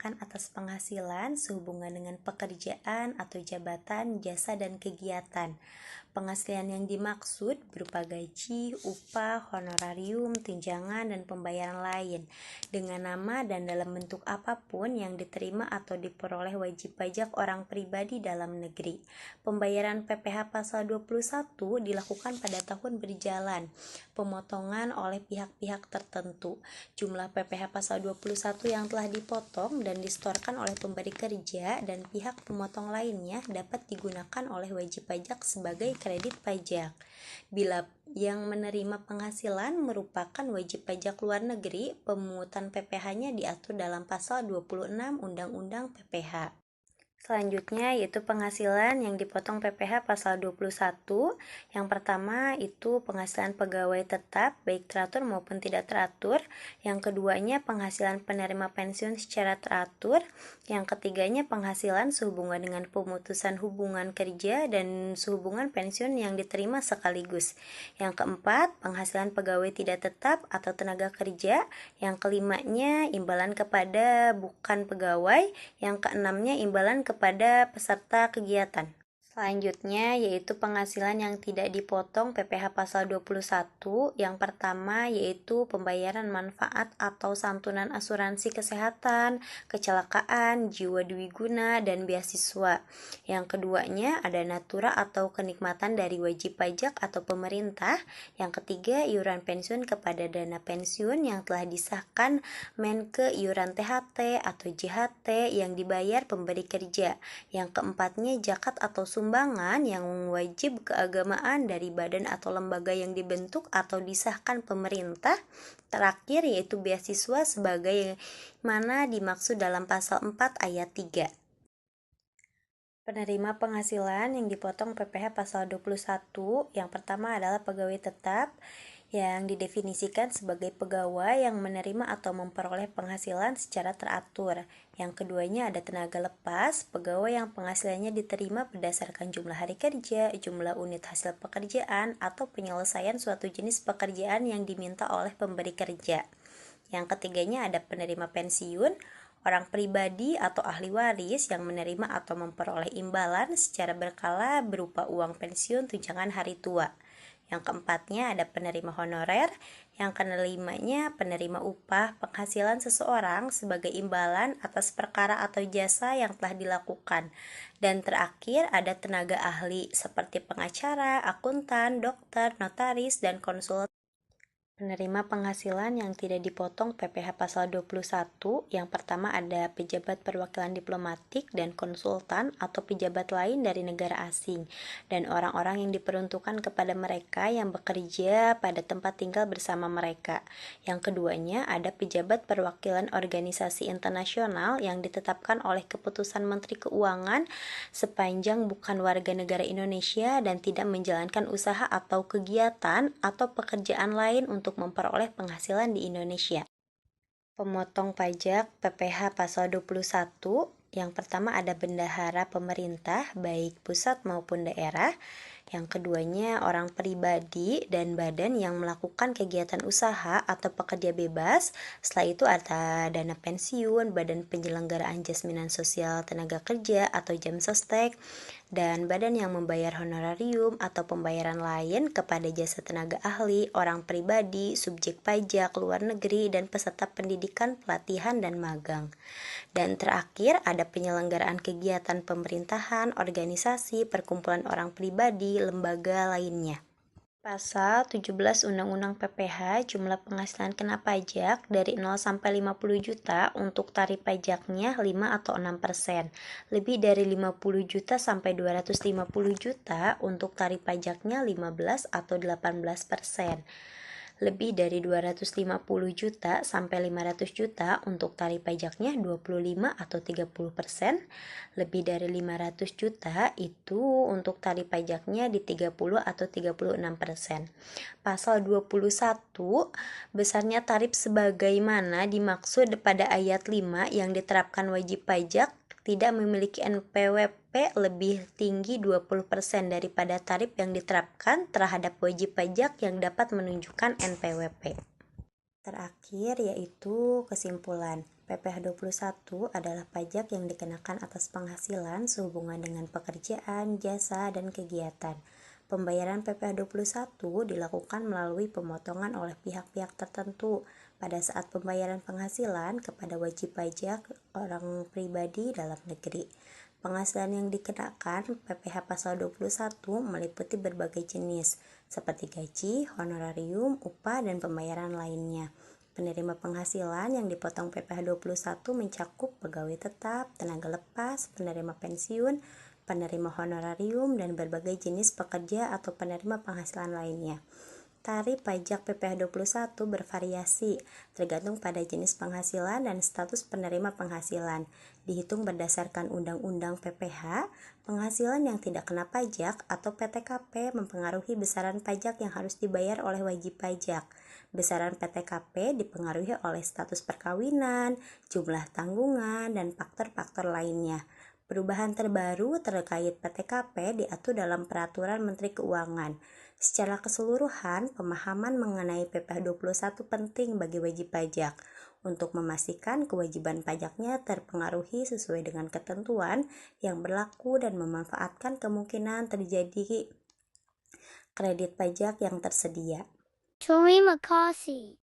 melaporkan atas penghasilan sehubungan dengan pekerjaan atau jabatan, jasa, dan kegiatan. Penghasilan yang dimaksud berupa gaji, upah, honorarium, tunjangan, dan pembayaran lain dengan nama dan dalam bentuk apapun yang diterima atau diperoleh wajib pajak orang pribadi dalam negeri. Pembayaran PPh pasal 21 dilakukan pada tahun berjalan. Pemotongan oleh pihak-pihak tertentu. Jumlah PPh pasal 21 yang telah dipotong dan disetorkan oleh pemberi kerja dan pihak pemotong lainnya dapat digunakan oleh wajib pajak sebagai kredit pajak. Bila yang menerima penghasilan merupakan wajib pajak luar negeri, pemungutan PPh-nya diatur dalam pasal 26 Undang-Undang PPh. Selanjutnya yaitu penghasilan yang dipotong PPh pasal 21. Yang pertama itu penghasilan pegawai tetap baik teratur maupun tidak teratur. Yang keduanya penghasilan penerima pensiun secara teratur. Yang ketiganya penghasilan sehubungan dengan pemutusan hubungan kerja dan sehubungan pensiun yang diterima sekaligus. Yang keempat penghasilan pegawai tidak tetap atau tenaga kerja. Yang kelimanya imbalan kepada bukan pegawai. Yang keenamnya imbalan kepada peserta kegiatan. Selanjutnya yaitu penghasilan yang tidak dipotong PPh pasal 21. Yang pertama yaitu pembayaran manfaat atau santunan asuransi kesehatan, kecelakaan, jiwa dwiguna, dan beasiswa. Yang keduanya ada natura atau kenikmatan dari wajib pajak atau pemerintah. Yang ketiga iuran pensiun kepada dana pensiun yang telah disahkan Menke iuran THT atau JHT yang dibayar pemberi kerja. Yang keempatnya zakat atau sumbangan yang wajib keagamaan dari badan atau lembaga yang dibentuk atau disahkan pemerintah. Terakhir yaitu beasiswa sebagai mana dimaksud dalam pasal 4 ayat 3. Penerima penghasilan yang dipotong PPh pasal 21, yang pertama adalah pegawai tetap yang didefinisikan sebagai pegawai yang menerima atau memperoleh penghasilan secara teratur. Yang keduanya ada tenaga lepas, pegawai yang penghasilannya diterima berdasarkan jumlah hari kerja, jumlah unit hasil pekerjaan, atau penyelesaian suatu jenis pekerjaan yang diminta oleh pemberi kerja. Yang ketiganya ada penerima pensiun, orang pribadi atau ahli waris yang menerima atau memperoleh imbalan secara berkala berupa uang pensiun tunjangan hari tua. Yang keempatnya ada penerima honorer, yang kelimanya penerima upah penghasilan seseorang sebagai imbalan atas perkara atau jasa yang telah dilakukan. Dan terakhir ada tenaga ahli seperti pengacara, akuntan, dokter, notaris, dan konsultan. Penerima penghasilan yang tidak dipotong PPh pasal 21, yang pertama ada pejabat perwakilan diplomatik dan konsultan atau pejabat lain dari negara asing, dan orang-orang yang diperuntukkan kepada mereka yang bekerja pada tempat tinggal bersama mereka. Yang keduanya ada pejabat perwakilan organisasi internasional yang ditetapkan oleh keputusan Menteri Keuangan sepanjang bukan warga negara Indonesia dan tidak menjalankan usaha atau kegiatan atau pekerjaan lain untuk memperoleh penghasilan di Indonesia. Pemotong pajak PPh pasal 21. Yang pertama ada bendahara pemerintah baik pusat maupun daerah. Yang keduanya orang pribadi dan badan yang melakukan kegiatan usaha atau pekerja bebas. Setelah itu ada dana pensiun, badan penyelenggaraan jaminan sosial tenaga kerja atau Jamsostek, dan badan yang membayar honorarium atau pembayaran lain kepada jasa tenaga ahli, orang pribadi, subjek pajak, luar negeri, dan peserta pendidikan, pelatihan, dan magang. Dan terakhir ada penyelenggaraan kegiatan pemerintahan, organisasi, perkumpulan orang pribadi, lembaga lainnya. Pasal 17 Undang-Undang PPh jumlah penghasilan kena pajak dari 0 sampai 50 juta untuk tarif pajaknya 5 atau 6%. Lebih dari 50 juta sampai 250 juta untuk tarif pajaknya 15 atau 18%. Lebih dari 250 juta sampai 500 juta untuk tarif pajaknya 25 atau 30%. Lebih dari 500 juta itu untuk tarif pajaknya di 30 atau 36%. Pasal 21, besarnya tarif sebagaimana dimaksud pada ayat 5 yang diterapkan wajib pajak tidak memiliki NPWP lebih tinggi 20% daripada tarif yang diterapkan terhadap wajib pajak yang dapat menunjukkan NPWP. Terakhir yaitu kesimpulan. PPh 21 adalah pajak yang dikenakan atas penghasilan sehubungan dengan pekerjaan, jasa, dan kegiatan. Pembayaran PPh 21 dilakukan melalui pemotongan oleh pihak-pihak tertentu pada saat pembayaran penghasilan kepada wajib pajak orang pribadi dalam negeri. Penghasilan yang dikenakan PPh pasal 21 meliputi berbagai jenis, seperti gaji, honorarium, upah, dan pembayaran lainnya. Penerima penghasilan yang dipotong PPh 21 mencakup pegawai tetap, tenaga lepas, penerima pensiun, penerima honorarium, dan berbagai jenis pekerja atau penerima penghasilan lainnya. Tarif pajak PPh 21 bervariasi, tergantung pada jenis penghasilan dan status penerima penghasilan. Dihitung berdasarkan Undang-Undang PPh, penghasilan yang tidak kena pajak atau PTKP mempengaruhi besaran pajak yang harus dibayar oleh wajib pajak. Besaran PTKP dipengaruhi oleh status perkawinan, jumlah tanggungan, dan faktor-faktor lainnya. Perubahan terbaru terkait PTKP diatur dalam Peraturan Menteri Keuangan. Secara keseluruhan, pemahaman mengenai PPh 21 penting bagi wajib pajak untuk memastikan kewajiban pajaknya terpengaruhi sesuai dengan ketentuan yang berlaku dan memanfaatkan kemungkinan terjadi kredit pajak yang tersedia. Terima kasih.